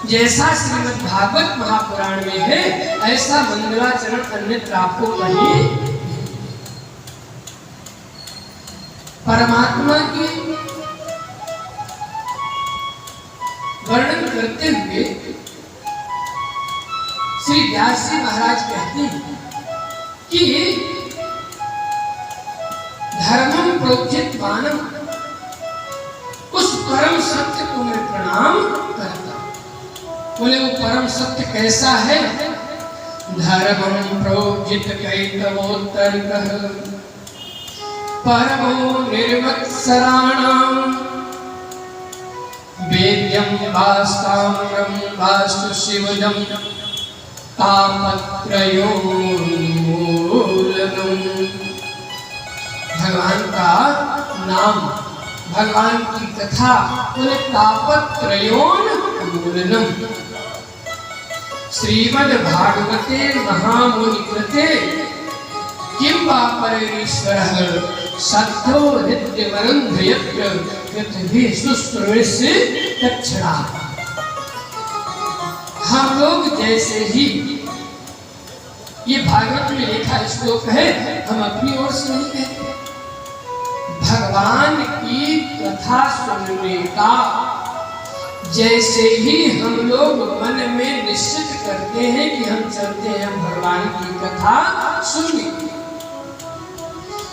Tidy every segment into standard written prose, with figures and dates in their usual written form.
जैसा श्रीमद् भागवत महापुराण में है ऐसा मंगलाचरण अन्यत्र आपको कहीं। परमात्मा की वर्णन करते हुए श्री व्यास जी महाराज कहते हैं कि धर्मम प्रोचित मानव, उस परम सत्य को मैं प्रणाम करता। बोले वो परम सत्य कैसा है? धर्मम प्रोचित कैतवोत्तर परमो निर्वत्सराणाम वेद्यम वास्ताम्रम वास्तु शिवजम तापत्रयोन्मूलनम्। भगवान का नाम, भगवान की कथा, बोले तापत्रयोन्मूलनम्। श्रीमद् भागवते महामुनि कृते किं वा परमेश्वरः सद्धो नित्यमरन्ध यत्र पृथ्वी शुश्रूषे तच्छ्रा। हम लोग जैसे ही, ये भागवत में लिखा श्लोक है, हम अपनी ओर से नहीं कहते। भगवान की कथा सुनने का जैसे ही हम लोग मन में निश्चित करते हैं कि हम चलते हैं भगवान की कथा सुनने,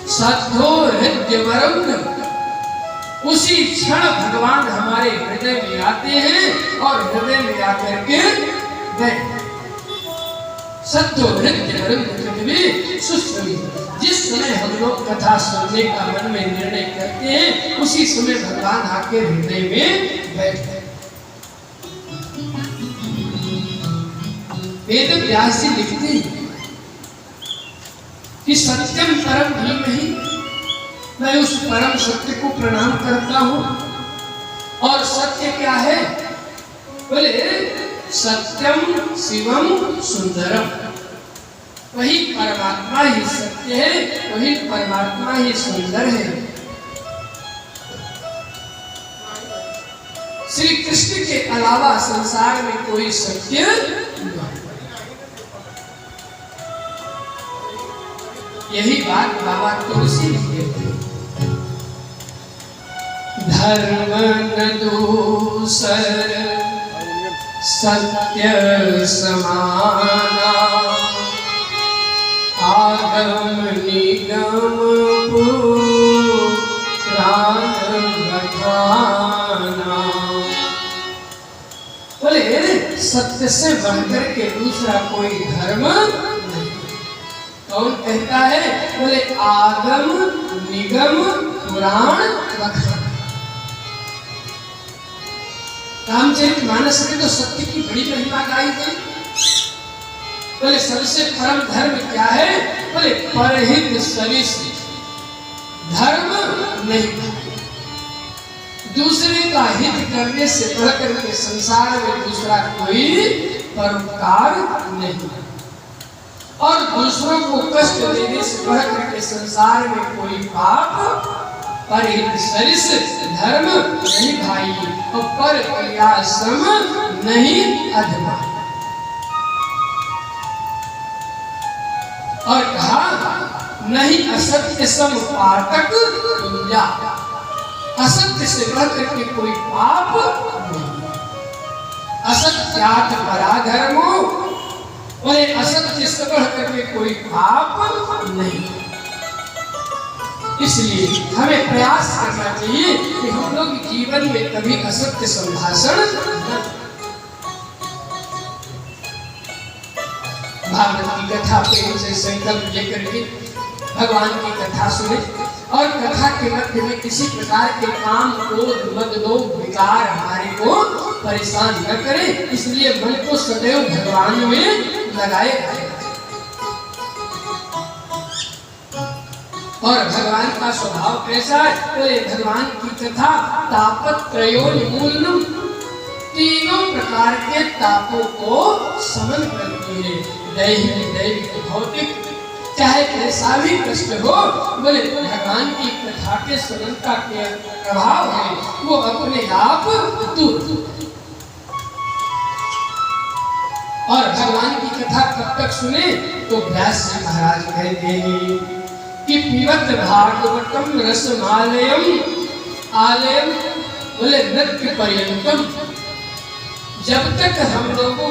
सद्धो हृदयवरम, उसी क्षण भगवान हमारे हृदय में आते हैं और हृदय में आकर के सद्धो हृदयवरम पृथ्वी शुश्रूषे। जिस समय हम लोग कथा सुनने का मन में निर्णय करते हैं उसी समय भगवान आके हृदय में बैठते हैं। वेद व्यास जी लिखते हैं कि सत्यम परम धीमहि, मैं उस परम सत्य को प्रणाम करता हूं। और सत्य क्या है? बोले सत्यम शिवम सुंदरम, वही परमात्मा ही सत्य है, वही परमात्मा ही सुंदर है। श्री कृष्ण के अलावा संसार में कोई सत्य नहीं। यही बात बाबा तुलसी लिखते हैं। धर्म न दूसर सत्य समाना, आगम निगम पुराण बखाना। बोले सत्य से बढ़कर के दूसरा कोई धर्म नहीं। कौन कहता है? बोले आगम निगम पुराण बखाना। रामचरितमानस में तो सत्य की बड़ी महिमा गाई गई। बोले सबसे परम धर्म क्या है? बोले परहित सरिस, धर्म नहीं, दूसरे का हित करने से बढ़कर के संसार में दूसरा कोई परोपकार नहीं, और दूसरों को कष्ट देने से बढ़कर के संसार में कोई पाप। परहित सरिस धर्म नहीं भाई, और पर क्रियाश्रम नहीं अधमा। और कहा नहीं असत्य सम पातक पुंजा, असत्य से बढ़कर के कोई पाप नहीं। असत्यात पराधर्मो, बोले असत्य से बढ़कर के कोई पाप नहीं। इसलिए हमें प्रयास करना चाहिए कि हम लोग जीवन में कभी असत्य संभाषण न। भागवत की कथा प्रेम से संकल्प लेकर के भगवान की कथा सुने, और कथा के मध्य में किसी प्रकार के काम, क्रोध, मद, लोभ, विकार हमारे को परेशान न करे। इसलिए मन को सदैव भगवान में लगाए रखें। और भगवान का स्वभाव कैसा है? बोले भगवान की कथा तापत्रयोन्मूलनम्, तीनों प्रकार के तापों को समन करती है। दैहिक, दैविक, भौतिक, चाहे कैसा भी कष्ट हो, बोले भगवान की कथा के सरलता के प्रभाव है वो अपने आप दूर। और भगवान की कथा कब तक सुने? तो व्यास जी महाराज कहते हैं कि पिबत भागवतम रसमालयम आलयम, बोले नृत्य पर्यंतम। जब तक हम लोगों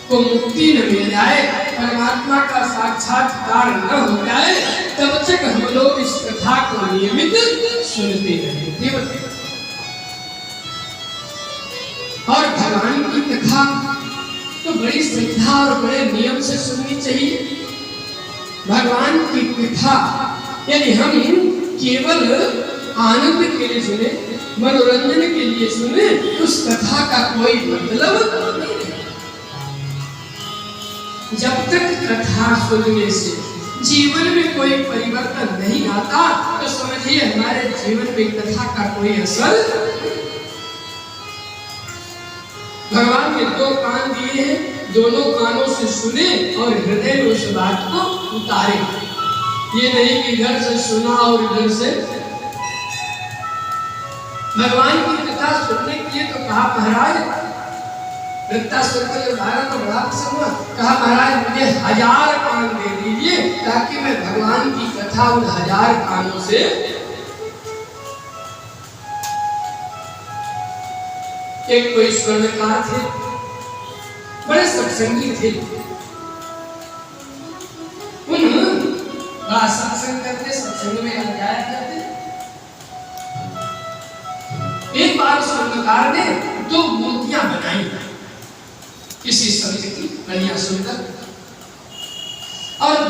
को मुक्ति न मिल जाए, परमात्मा का साक्षात्कार न हो जाए, तब तक हम लोग इस कथा को नियमित सुनते रहेंगे। और भगवान की कथा तो बड़ी श्रद्धा और बड़े नियम से सुननी चाहिए। भगवान की कथा यानी हम केवल आनंद के लिए सुने, मनोरंजन के लिए सुने, उस कथा का कोई मतलब नहीं। जब तक कथा सुनने से जीवन में कोई परिवर्तन नहीं आता, तो समझिए हमारे जीवन में कथा का कोई असर। भगवान ने दो कान दिए हैं, दोनों कानों से सुने और हृदय में उस बात को उतारे। ये नहीं कि घर से सुना और इधर से। भगवान की कथा सुनने के लिए तो कहा महाराज, वृत्तासुर का जब भारत में बड़ा प्रसंग हुआ, कहा महाराज मुझे 1000 कान दे दीजिए ताकि मैं भगवान की कथा उन 1000 कानों से। एक कोई स्वर्णकार थे, बड़े सत्संगी थे, बड़ा सत्संग करते, सत्संग में आ जाया करते। एक बार स्वर्णकार ने 2 मूर्तियां बनाई किसी संत की, बढ़िया सुंदर, और